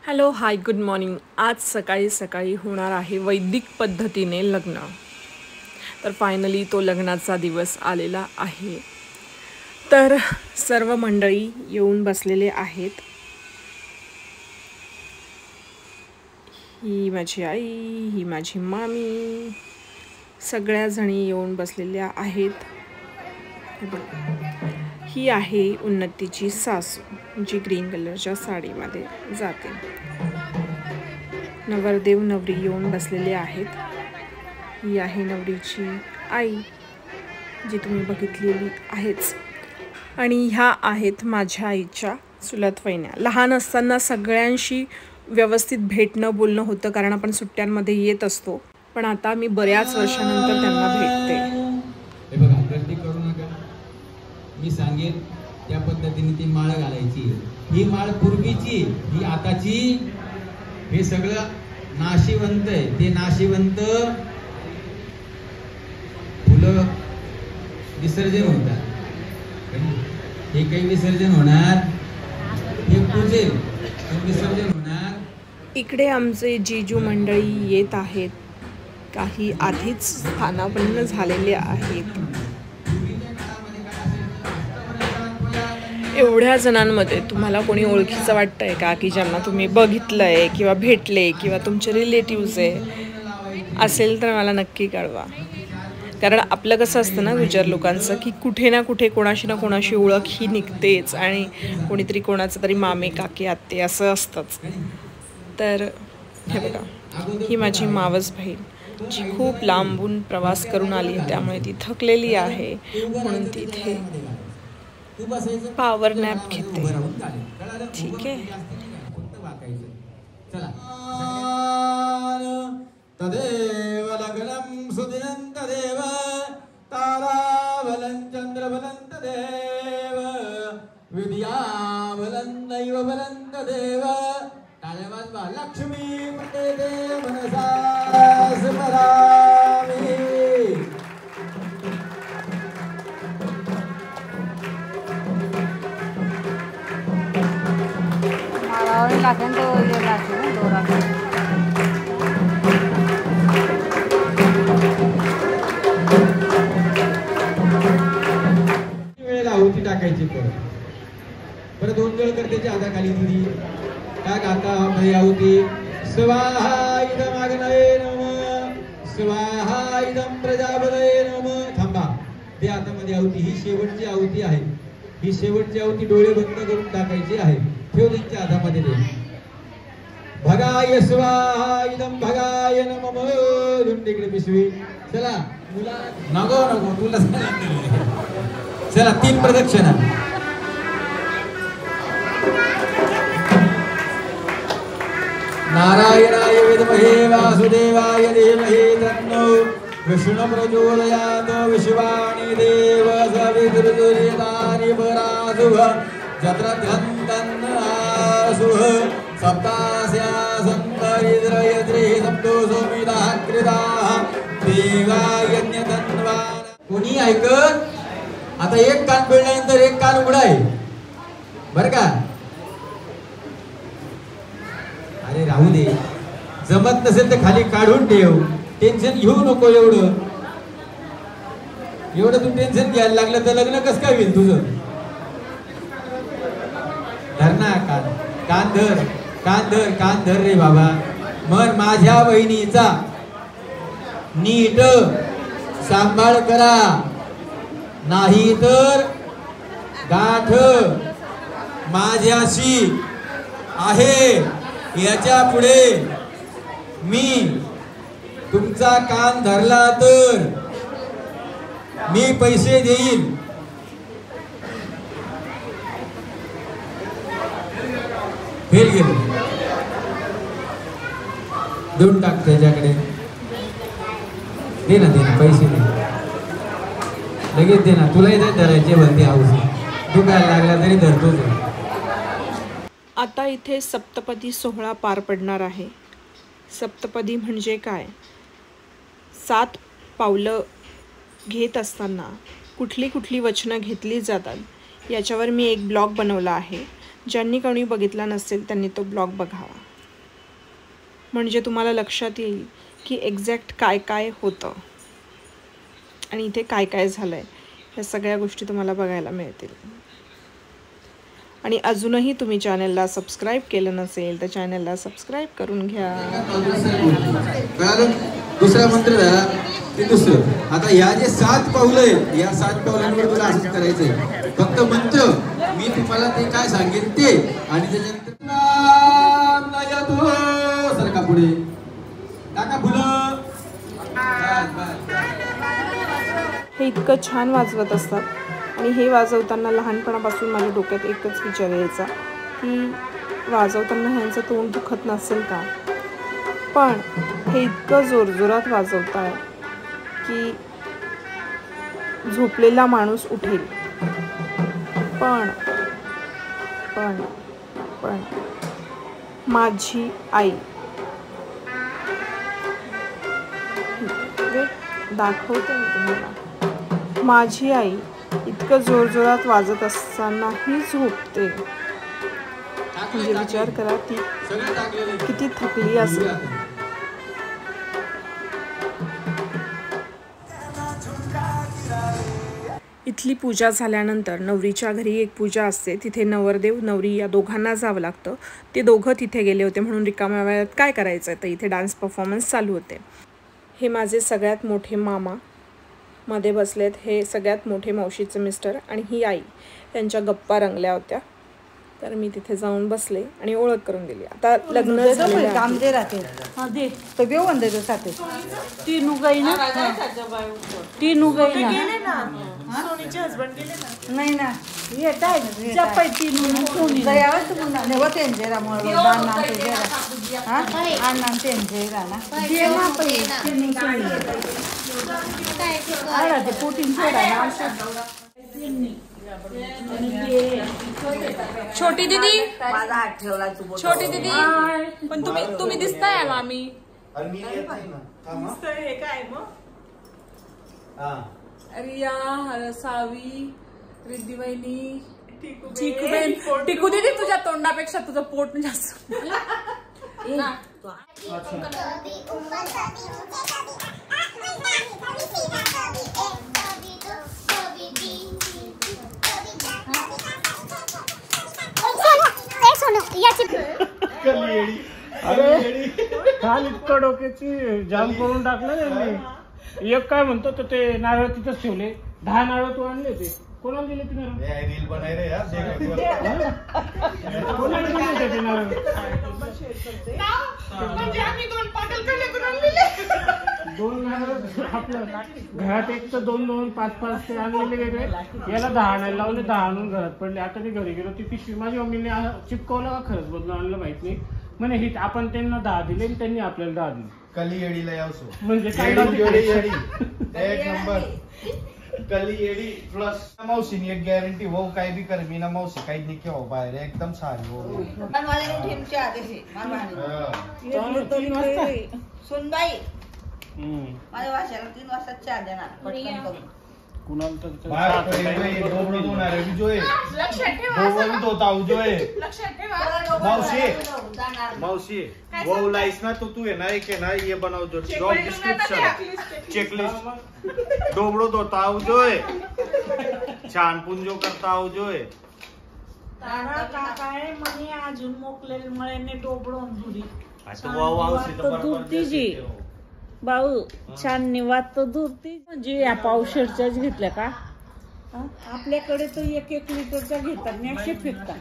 Hello hi good morning. आज सकाळी सकाळी होणार आहे वैदिक पद्धतीने लग्न। तर फायनली तो लग्नाचा दिवस आलेला आहे। तर सर्व मंडळी येऊन बसलेले आहेत। ही माझी आई, ही माझी मामी, सगळ्या जणी येऊन बसलेल्या आहेत। ही आहे उन्नतीची सासू, जी ग्रीन कलरच्या साडीमध्ये जाते। नवरदेव नवरी येऊन बसलेले आहेत। ही आहे नवरीची आई, जी तुम्ही बघितलेली आहेच। आणि ह्या आहेत माझ्या आईच्या चुलत वहिन्या। लहान असताना सगळ्यांशी व्यवस्थित भेटणं बोलणं होतं, कारण आपण सुट्ट्यांमध्ये येत असतो। पण आता मी बऱ्याच वर्षानंतर त्यांना भेटते। हे बघा, गर्दी करू नका। मी सांगेन त्या पद्धतीने ती माळ घालायची। ही माळ पूर्वीची, ही आताची। हे सगळं नाशिवंत आहे। ते नाशिवंत फुलं विसर्जन होतात। हे काही विसर्जन होणार, हे पूजेल विसर्जन होणार। इकडे आमचे जीजू मंडळी येत आहेत। काही आधीच स्थानापन्न झालेले आहेत। एवढ्या जणांमध्ये तुम्हाला कोणी ओळखीचं वाटतंय का, की ज्यांना तुम्ही बघितलंय किंवा भेटले किंवा तुमचे रिलेटिव्स आहे असेल तर मला नक्की कळवा। कारण आपलं कसं असतं ना गुजर लोकांचं, की कुठे ना कुठे कोणाशी ना कोणाशी ओळख ही निघतेच, आणि कोणीतरी कोणाचं तरी मामे काकी आत्ते असं असतंच। तर हे बघा, ही माझी मावस बहीण, जी खूप लांबून प्रवास करून आली आहे, त्यामुळे ती थकलेली आहे, म्हणून ती इथे पावर नॅप घेते। ठीक आहे। तदेव लग्नं सुदिनं तदेव ताराबलं चंद्रबलं तदेव विद्याबलं दैवबलं तदेव। टाळ्या वाजवा। लक्ष्मी पटेते मनसा स्मरामि। माळावर लागेल तो ये लागेल ना दोरा। वेळेला आहुती टाकायची। परत 2 वेळ करतेच्या हाताखाली दिली टाक आता आहुती। स्वाहा इदं अग्नये नमः, स्वाहा इदं प्रजापतये नमः। थांबा, ते हातामध्ये आहुती। ही शेवटची आहुती आहे। ही शेवटची आहुती डोळे बंद करून टाकायची आहे। ठेव त्यांच्या हातामध्ये दे। भगाय स्वाहा इदं भगाय नमः। दुंडीकडे पिशवी। चला मुला, नको नको तुला चला 3 प्रदक्षिणा। नारायणाय विद्महे वासुदेवाय धीमहि तन्नो विष्णुः प्रचोदयात्। विश्वाणि देव सवितुर्यतानि परासुः यत्र ध्यान्तन्नासुः सप्तास्या सन्तरिद्रयद्रिः सप्तो सोमिताः कृताः देवायज्ञतन्वान्। कोणी ऐकत? आता एक कान पिळल्यानंतर एक कान उघडाय बर का। अरे राहू दे, जमत नसेल तर खाली काढून ठेव। टेन्शन घेऊ नको एवढं तू टेन्शन घ्यायला लागलं तर लग्न कसं काय होईल तुझं? धर ना कान, कान धर, कान धर, कान धर रे बाबा। मन माझ्या बहिणीचा नीट सांभाळ करा, नाही तर गाठ माझ्याशी आहे। याच्या पुढे मी तुमचा कान धरला तर मी पैसे देईल। फेल गेलो, देऊन टाक त्याच्याकडे। दे ना पैसे दे, लगेच दे ना। तुलाही नाही धरायचे भरती हाऊस, दुखायला लागला तरी धरतोच। आता इथे सप्तपदी सोहळा पार पडणार आहे। सप्तपदी म्हणजे काय? 7 पावलं घेत असताना कुठली कुठली वचनं घेतली जातात याच्यावर मी एक ब्लॉग बनवला आहे। ज्यांनी कोणी बघितला नसेल त्यांनी तो ब्लॉग बघावा। म्हणजे तुम्हाला लक्षात येईल की एक्झॅक्ट काय काय होतं आणि इथे काय काय झालं आहे, ह्या सगळ्या गोष्टी तुम्हाला बघायला मिळतील. आणि अजूनही तुम्ही चॅनलला सबस्क्राईब केलं नसेल तर चॅनलला सबस्क्राईब करून घ्या. दुसरा मंत्र झाला ते दुसरं. आता या जे 7 पावलं आहेत, या 7 पावलांवर तुला असंच करायचंय. फक्त मंत्र मी तुम्हाला ते काय सांगेन ते, आणि त्याच्यानंतर सरका पुढे टाका फुलं. हे इतकं छान वाजवत असतात. आणि हे वाजवताना लहानपणापासून माझ्या डोक्यात एकच विचार यायचा की वाजवताना ह्यांचं तोंड दुखत नसेल का. पण हे इतकं जोरजोरात वाजवत आहे की झोपलेला माणूस उठेल. पण पण पण माझी आई दाखवते मी तुम्हाला. माझी आई इतकं जोरजोरात वाजत असतानाही झोपते. म्हणजे विचार करा ती किती थकली असेल. इथली पूजा झाल्यानंतर नवरीच्या घरी एक पूजा असते. तिथे नवरदेव नवरी या दोघांना जावं लागतं. ते दोघं तिथे गेले होते म्हणून रिकाम्या वेळात काय करायचं आहे, तर इथे डान्स परफॉर्मन्स चालू होते. हे माझे सगळ्यात मोठे मामा मध्ये बसलेत. हे सगळ्यात मोठे मावशीचे मिस्टर आणि ही आई. त्यांच्या गप्पा रंगल्या होत्या. तर मी तिथे जाऊन बसले आणि ओळख करून दिली. आता लग्न झालेलं काम दे राहते हां दे तर देऊ अंदर साथे ती नुगाई ना ती नुगाई ना सोनीचे हस्बंड गेले ना नाही ना येत आहे जपाय ती सोनी दयावर तुम्हाला नेवा तेंजेरा मोळ दान नाम तेंजेरा हां आन नाम तेंजेरा ना दे ना पैसे ती सोनी आला ते पोटीन सोडा ना छोटी दीदी, छोटी दीदी, पण तुम्ही दिसताय मामी. रिया, सावी, रिद्धी वहिनी, टिकू दीदी, तुझ्या तोंडापेक्षा तुझं पोट जास्त. अरे काल इतकं डोक्याची जाम करून टाकलं त्यांनी. एक काय म्हणतो तर ते नारळ तिथंच ठेवले. 10 नारळ तू आणले होते. कोणाला दिले ते नारळ? रील बनाय रे यार. कोणाला दिले होते ते नारळ? म्हणजे आम्ही 2 पाटल करून आणलेले. 2 नारळ आपलं घरात एक तर 2-2, 5-5 ते आणलेले वेगळे. याला 10 आणायला लावले. 10 आणून घरात पडले. आता ते घरी गेलो ती पिशवी माझी मम्मीने चिपकवलं का खरंच बदलून आणलं माहित नाही. म्हणे ही आपण त्यांना 10 दिले आणि त्यांनी आपल्याला 10 दिले. कली येडीला यावसो म्हणजे काय एक नंबर कली येडी प्लस मौसीनी एक गॅरंटी वो काही भी कर मी ना मौसी काही नाही केव्हा बाहेर एकदम सारी हो सुनबाई माझ्या वाशाला 3 वाजता चहा देणार पटकन करून. कुणाला तर डोबळं दोणार आहे विजय डोबळं धोता उजोय मौसी वो लाइस ना तो तू है ना एक है ना ये बनाओ जो जॉब डिस्क्रिप्शन चेकलिस्ट डोबळं धोता उजोय छान पुंजो करता उजोय काय म्हणे अजून मोकलेल मळ्याने डोबळून धुरी आता वाव आवशी तर बरोबर भाऊ छान निवात तर दुरती म्हणजे या पावशेरच्याच घेतल्या का आपल्याकडे तर 1-1 लिटरच्या घेतात नाही असे फिरतात.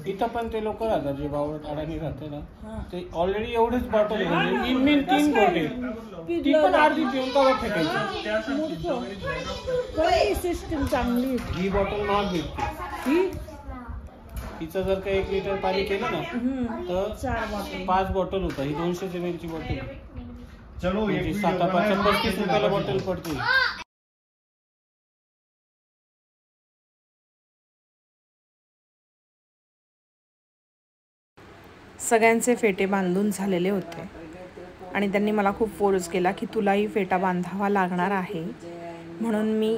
इथं पण ते लोक राहतात जे बावळ अडाणी राहते ना ते ऑलरेडी एवढेच बॉटल म्हणजे इन 3 बॉटल ती पण अर्धी पिऊन का फेकायची. सिस्टम चांगली ही बॉटल महाग भेटते. तिचं जर का 1 लिटर पाणी केलं ना तर 5 बॉटल होता. ही 200 ml ची बॉटल चलो 7-35 रुपयाला बॉटल पडते. सगळ्यांचे फेटे बांधून झालेले होते आणि त्यांनी मला खूप फोर्स केला की तुलाही फेटा बांधावा लागणार आहे. म्हणून मी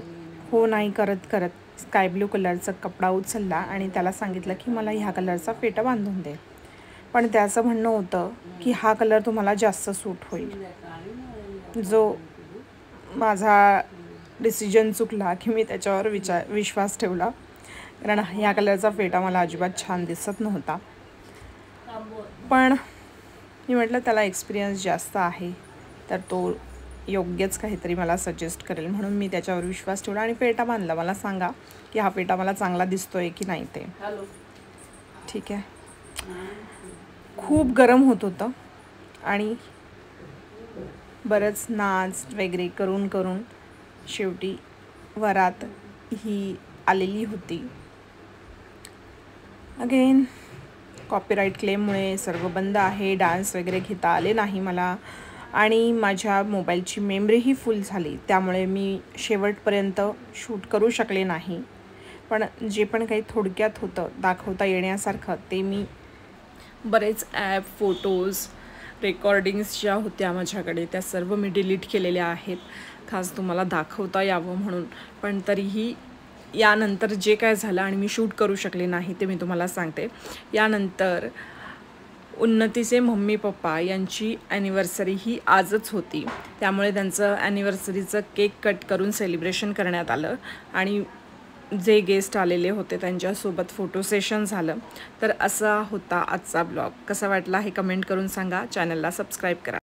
हो नाही करत करत स्काय ब्लू कलरचा कपडा उचलला आणि त्याला सांगितलं की मला ह्या कलरचा फेटा बांधून दे. पण त्याचं म्हणणं होतं की हा कलर तुम्हाला जास्त सूट होईल. जो माझा डिसिजन चुकला की मी त्याच्यावर विश्वास ठेवला, कारण ह्या कलरचा फेटा मला अजिबात छान दिसत नव्हता. पण मी म्हटलं त्याला एक्सपिरियन्स जास्त आहे तर तो योग्यच काहीतरी मला सजेस्ट करेल, म्हणून मी त्याच्यावर विश्वास ठेवला आणि फेटा बांधला. मला सांगा की हा फेटा मला चांगला दिसतोय की नाही ते. ठीक आहे. खूप गरम होत होतं आणि बरंच नाच वगैरे करून शेवटी वरात ही आलेली होती. अगेन कॉपीराईट क्लेममुळे सर्व बंद आहे. डान्स वगैरे घेता आले नाही मला आणि माझ्या मोबाईलची मेमरीही फुल झाली, त्यामुळे मी शेवटपर्यंत शूट करू शकले नाही. पण जे पण काही थोडक्यात होतं दाखवता येण्यासारखं ते मी बरेच ॲप, फोटोज, रेकॉर्डिंग्स ज्या होत्या माझ्याकडे त्या सर्व मी डिलीट केलेल्या आहेत, खास तुम्हाला दाखवता यावं म्हणून. पण तरीही यानंतर जे काय झालं आणि मी शूट करू शकले नाही ते मी तुम्हाला सांगते. यानंतर उन्नतीचे मम्मी पप्पा यांची ॲनिव्हर्सरी ही आजच होती, त्यामुळे त्यांचं ॲनिव्हर्सरीचं केक कट करून सेलिब्रेशन करण्यात आलं आणि जे गेस्ट आलेले होते त्यांच्यासोबत फोटो सेशन झालं. तर असा होता आजचा ब्लॉग. कसा वाटला हे कमेंट करून सांगा. चॅनलला सबस्क्राईब करा.